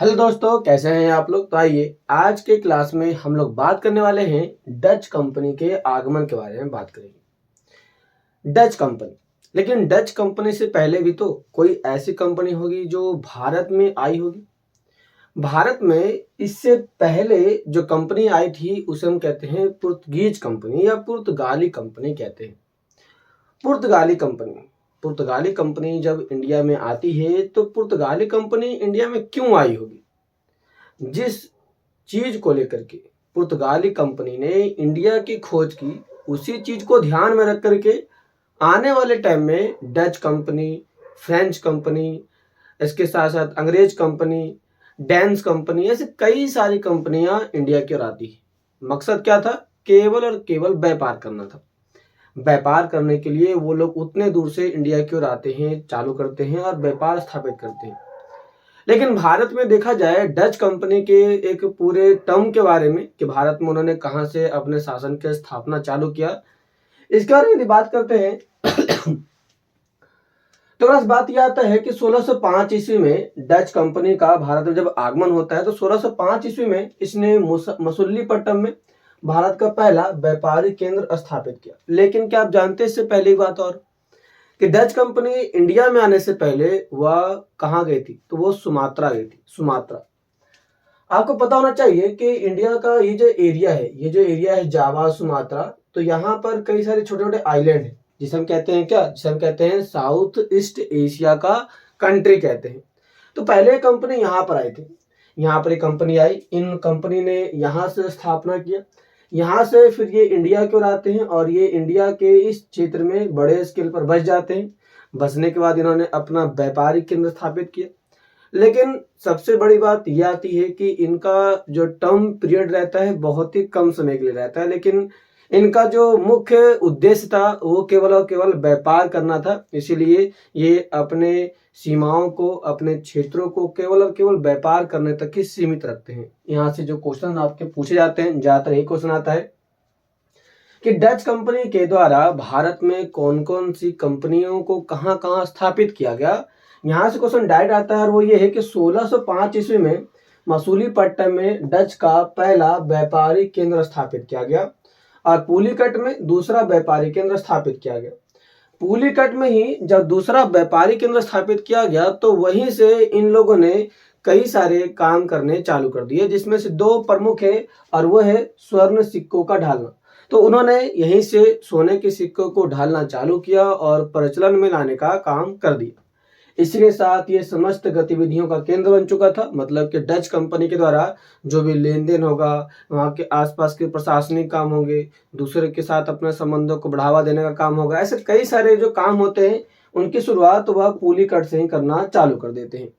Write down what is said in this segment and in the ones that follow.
Hello दोस्तों, कैसे हैं आप लोग। तो आइए आज के क्लास में हम लोग बात करने वाले हैं डच कंपनी के आगमन के बारे में बात करेंगे। डच कंपनी, लेकिन डच कंपनी से पहले भी तो कोई ऐसी कंपनी होगी जो भारत में आई होगी। भारत में इससे पहले जो कंपनी आई थी उसे हम कहते हैं पुर्तगीज कंपनी या पुर्तगाली कंपनी कहते हैं। पुर्तगाली कंपनी जब इंडिया में आती है तो पुर्तगाली कंपनी इंडिया में क्यों आई होगी। जिस चीज को लेकर के पुर्तगाली कंपनी ने इंडिया की खोज की, उसी चीज को ध्यान में रख करके आने वाले टाइम में डच कंपनी, फ्रेंच कंपनी, इसके साथ साथ अंग्रेज कंपनी, डेंस कंपनी, ऐसे कई सारी कंपनियां इंडिया की ओर आती है। मकसद क्या था? केवल और केवल व्यापार करना था। व्यापार करने के लिए वो लोग उतने दूर से इंडिया की ओर आते हैं, चालू करते हैं और व्यापार स्थापित करते हैं। लेकिन भारत में देखा जाए डच कंपनी के एक पूरे टर्म के बारे में कि भारत में उन्होंने कहां से अपने शासन की स्थापना चालू किया, इसके बारे में यदि बात करते हैं तो बस बात यह आता है कि 1605 ईस्वी में डच कंपनी का भारत में जब आगमन होता है तो 1605 ईस्वी में इसने मसुल्लीपट्टनम में भारत का पहला व्यापारिक केंद्र स्थापित किया। लेकिन क्या आप जानते हैं इससे पहले की बात और कि डच कंपनी इंडिया में आने से पहले वह कहाँ गई थी? तो वो सुमात्रा गई थी। सुमात्रा, आपको पता होना चाहिए कि इंडिया का ये जो एरिया है जावा, सुमात्रा, तो यहाँ पर कई सारे छोटे छोटे आइलैंड हैं जिसे हम कहते हैं जिसे हम कहते हैं साउथ ईस्ट एशिया का कंट्री कहते हैं। तो पहले कंपनी यहाँ पर आई थी। यहाँ पर एक कंपनी आई, इन कंपनी ने यहाँ से स्थापना किया। यहाँ से फिर ये इंडिया की ओर आते हैं और ये इंडिया के इस क्षेत्र में बड़े स्केल पर बस जाते हैं। बसने के बाद इन्होंने अपना व्यापारिक केंद्र स्थापित किया। लेकिन सबसे बड़ी बात यह आती है कि इनका जो टर्म पीरियड रहता है बहुत ही कम समय के लिए रहता है। लेकिन इनका जो मुख्य उद्देश्य था वो केवल और केवल व्यापार करना था। इसीलिए ये अपने सीमाओं को, अपने क्षेत्रों को केवल और केवल व्यापार करने तक ही सीमित रखते हैं। यहाँ से जो क्वेश्चन आपके पूछे जाते हैं, ज्यादातर यही क्वेश्चन आता है कि डच कंपनी के द्वारा भारत में कौन कौन सी कंपनियों को कहाँ कहाँ स्थापित किया गया। यहाँ से क्वेश्चन डायरेक्ट आता है और वो ये है कि 1605 ईस्वी में मसूलीपट्टनम में डच का पहला व्यापारिक केंद्र स्थापित किया गया और पुलिकट में दूसरा व्यापारिक केंद्र स्थापित किया गया। पुलिकट में ही जब दूसरा व्यापारिक केंद्र स्थापित किया गया तो वहीं से इन लोगों ने कई सारे काम करने चालू कर दिए, जिसमें से दो प्रमुख है और वो है स्वर्ण सिक्कों का ढालना। तो उन्होंने यहीं से सोने के सिक्कों को ढालना चालू किया और प्रचलन में लाने का काम कर दिया। इसके साथ ये समस्त गतिविधियों का केंद्र बन चुका था। मतलब कि डच कंपनी के द्वारा जो भी लेन देन होगा, वहाँ के आसपास के प्रशासनिक काम होंगे, दूसरे के साथ अपने संबंधों को बढ़ावा देने का काम होगा, ऐसे कई सारे जो काम होते हैं उनकी शुरुआत वह पुलिकट से ही करना चालू कर देते हैं।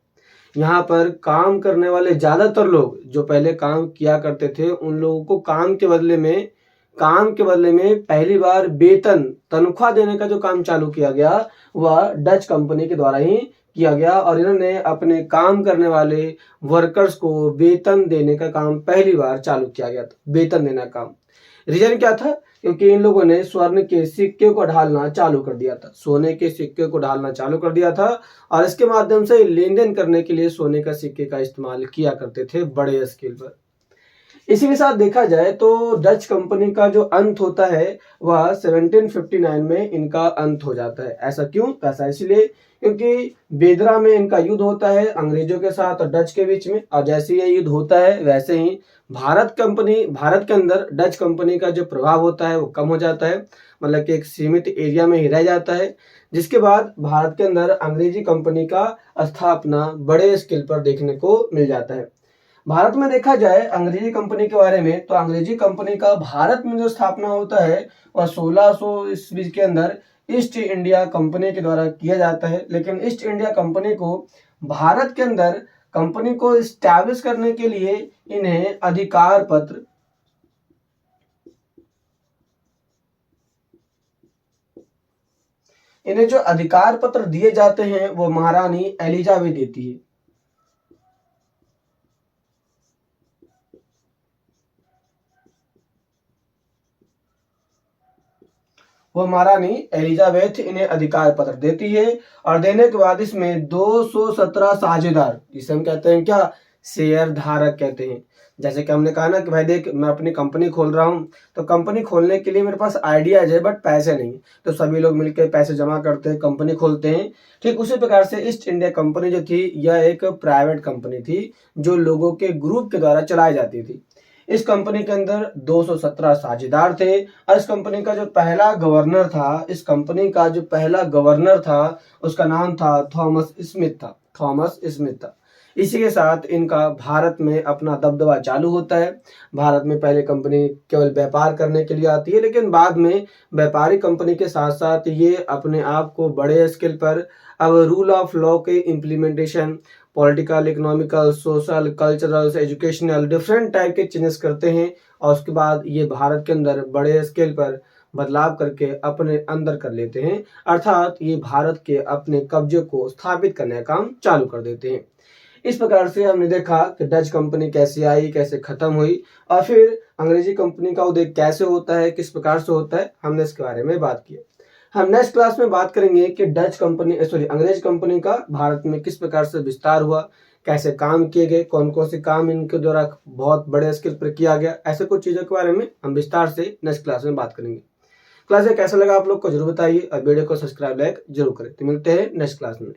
यहाँ पर काम करने वाले ज्यादातर लोग जो पहले काम किया करते थे उन लोगों को काम के बदले में पहली बार वेतन, तनख्वाह देने का जो काम चालू किया गया वह डच कंपनी के द्वारा ही किया गया और इन्होंने अपने काम करने वाले वर्कर्स को वेतन देने का काम पहली बार चालू किया गया था। वेतन देना काम, रीजन क्या था? क्योंकि इन लोगों ने स्वर्ण के सिक्के को ढालना चालू कर दिया था, सोने के सिक्के को ढालना चालू कर दिया था और इसके माध्यम से लेन देन करने के लिए सोने का सिक्के का इस्तेमाल किया करते थे बड़े स्केल पर। इसी के साथ देखा जाए तो डच कंपनी का जो अंत होता है वह 1759 में इनका अंत हो जाता है। ऐसा क्यों? ऐसा इसलिए क्योंकि बेदरा में इनका युद्ध होता है अंग्रेजों के साथ और डच के बीच में, और जैसे ये युद्ध होता है वैसे ही भारत के अंदर डच कंपनी का जो प्रभाव होता है वो कम हो जाता है। मतलब कि एक सीमित एरिया में ही रह जाता है, जिसके बाद भारत के अंदर अंग्रेजी कंपनी का स्थापना बड़े स्केल पर देखने को मिल जाता है। भारत में देखा जाए अंग्रेजी कंपनी के बारे में तो अंग्रेजी कंपनी का भारत में जो स्थापना होता है वह 1600 ईस्वी के अंदर ईस्ट इंडिया कंपनी के द्वारा किया जाता है। लेकिन ईस्ट इंडिया कंपनी को भारत के अंदर कंपनी को इस्टेब्लिश करने के लिए इन्हें जो अधिकार पत्र दिए जाते हैं वो महारानी एलिजाबेथ देती है। वो महारानी एलिजाबेथ इन्हें अधिकार पत्र देती है और देने के बाद इसमें 217 साझेदार, जिसे हम कहते हैं शेयर धारक कहते हैं। जैसे कि हमने कहा ना कि भाई देख, मैं अपनी कंपनी खोल रहा हूँ, तो कंपनी खोलने के लिए मेरे पास आइडियाज है बट पैसे नहीं, तो सभी लोग मिलकर पैसे जमा करते हैं, कंपनी खोलते हैं। ठीक उसी प्रकार से ईस्ट इंडिया कंपनी जो थी, यह एक प्राइवेट कंपनी थी जो लोगों के ग्रुप के द्वारा चलाई जाती थी। इस कंपनी के अंदर 217 साझेदार थे और इस कंपनी का जो पहला गवर्नर था, उसका नाम था थॉमस स्मिथ था। इसी के साथ इनका भारत में अपना दबदबा चालू होता है। भारत में पहले कंपनी केवल व्यापार करने के लिए आती है, लेकिन बाद में व्यापारिक कंपनी के साथ साथ ये अपने आप को बड़े स्केल पर अब रूल ऑफ लॉ के implementation, political, economical, social, cultural, educational different type के चेंजेस करते हैं और उसके बाद ये भारत के अंदर बड़े स्केल पर बदलाव करके अपने अंदर कर लेते हैं, अर्थात ये भारत के अपने कब्जे को स्थापित करने का काम चालू कर देते हैं। इस प्रकार से हमने देखा कि डच कंपनी कैसे आई, कैसे खत्म हुई और फिर अंग्रेजी कंपनी का उदय कैसे होता है, किस प्रकार से होता है, हमने इसके बारे में बात की। हम नेक्स्ट क्लास में बात करेंगे कि अंग्रेज कंपनी का भारत में किस प्रकार से विस्तार हुआ, कैसे काम किए गए, कौन कौन से काम इनके द्वारा बहुत बड़े स्केल पर किया गया, ऐसे कुछ चीजों के बारे में हम विस्तार से नेक्स्ट क्लास में बात करेंगे। क्लास कैसा लगा आप लोग को जरूर बताइए और वीडियो को सब्सक्राइब लाइक जरूर करें। तो मिलते हैं नेक्स्ट क्लास में।